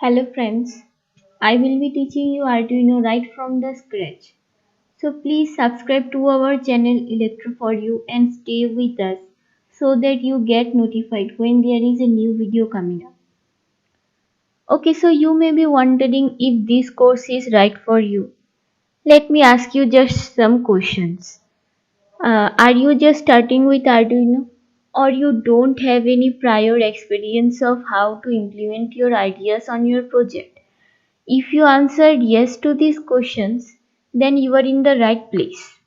Hello friends, I will be teaching you Arduino right from the scratch. So please subscribe to our channel Electro for you and stay with us so that you get notified when there is a new video coming up. Okay, so you may be wondering if this course is right for you. Let me ask you just some questions. Are you just starting with Arduino? Or you don't have any prior experience of how to implement your ideas on your project? If you answered yes to these questions, then you are in the right place.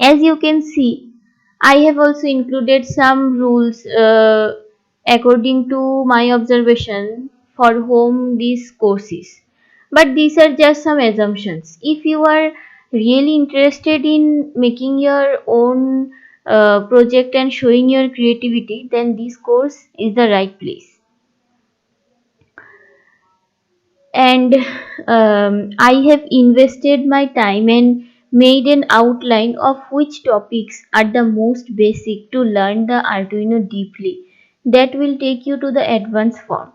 As you can see, I have also included some rules according to my observation for whom this course is. But these are just some assumptions. If you are really interested in making your own project and showing your creativity, then this course is the right place. And I have invested my time and made an outline of which topics are the most basic to learn the Arduino deeply. That will take you to the advanced form.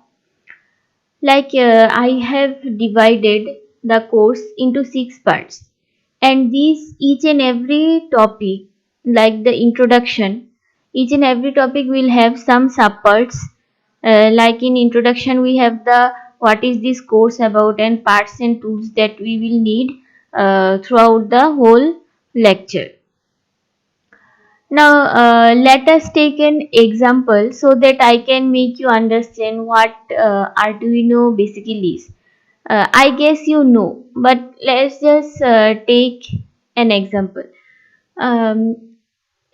I have divided the course into 6 parts, and these each and every topic, like the introduction, each and every topic will have some subparts. Like in introduction, we have the what is this course about and parts and tools that we will need throughout the whole lecture. Now, let us take an example so that I can make you understand what Arduino basically is. I guess you know, but let's just take an example. Um,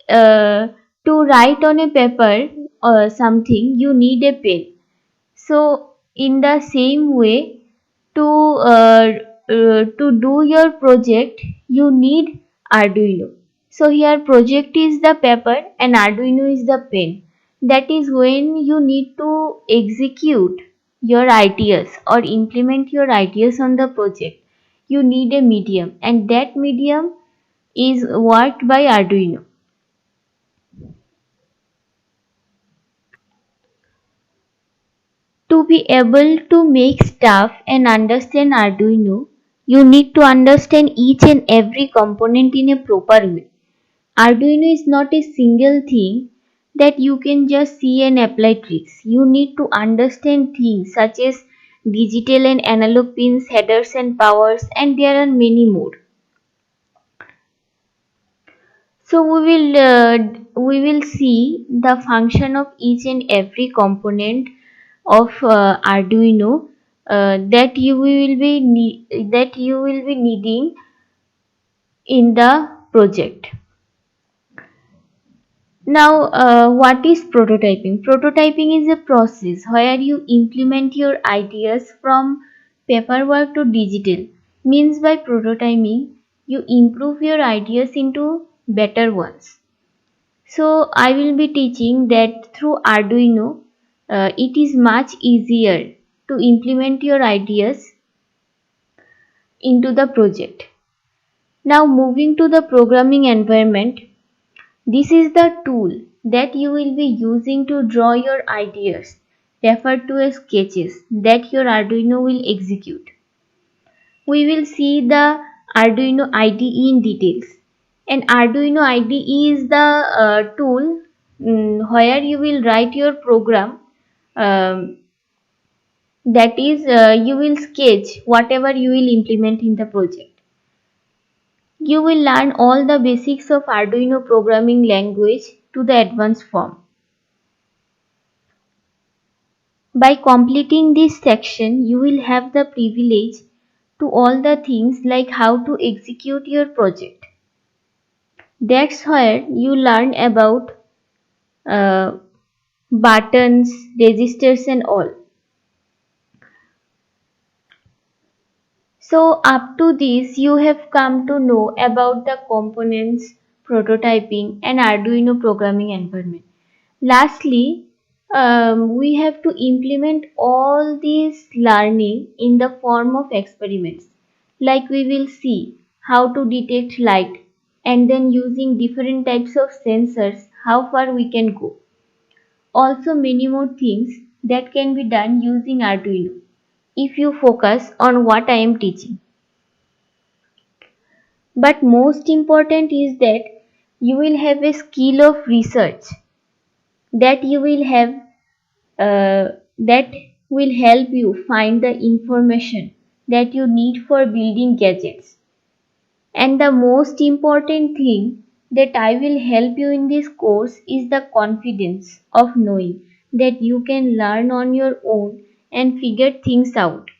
uh, to write on a paper or something, you need a pen. So, in the same way, to do your project, you need Arduino. So here project is the paper and Arduino is the pen. That is when you need to execute your ideas or implement your ideas on the project. You need a medium, and that medium is worked by Arduino. To be able to make stuff and understand Arduino, you need to understand each and every component in a proper way. Arduino is not a single thing that you can just see and apply tricks. You need to understand things such as digital and analog pins, headers and powers, and there are many more. So we will see the function of each and every component of Arduino that you will be needing in the project. Now, what is prototyping? Prototyping is a process where you implement your ideas from paperwork to digital. Means by prototyping, you improve your ideas into better ones. So, I will be teaching that through Arduino, it is much easier to implement your ideas into the project. Now, moving to the programming environment, this is the tool that you will be using to draw your ideas, referred to as sketches, that your Arduino will execute. We will see the Arduino IDE in details. And Arduino IDE is the tool where you will write your program. Um, that is, you will sketch whatever you will implement in the project. You will learn all the basics of Arduino programming language to the advanced form. By completing this section, you will have the privilege to all the things like how to execute your project. That's where you learn about uh, buttons, registers and all. So up to this, you have come to know about the components, prototyping and Arduino programming environment. Lastly, we have to implement all these learning in the form of experiments. Like we will see how to detect light and then using different types of sensors, how far we can go. Also many more things that can be done using Arduino. if you focus on what I am teaching. But most important is that you will have a skill of research, that you will have that will help you find the information that you need for building gadgets. And the most important thing that I will help you in this course is the confidence of knowing that you can learn on your own and figure things out.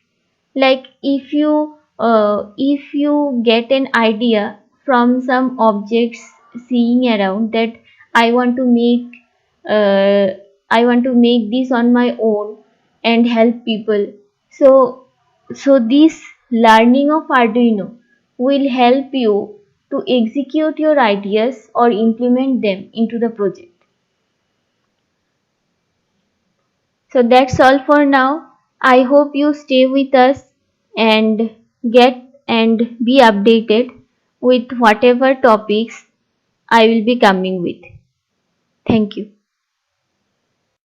Like if you get an idea from some objects seeing around, that I want to make uh, I want to make this on my own and help people. So this learning of Arduino will help you to execute your ideas or implement them into the project. So that's all for now. I hope you stay with us and get and be updated with whatever topics I will be coming with. Thank you.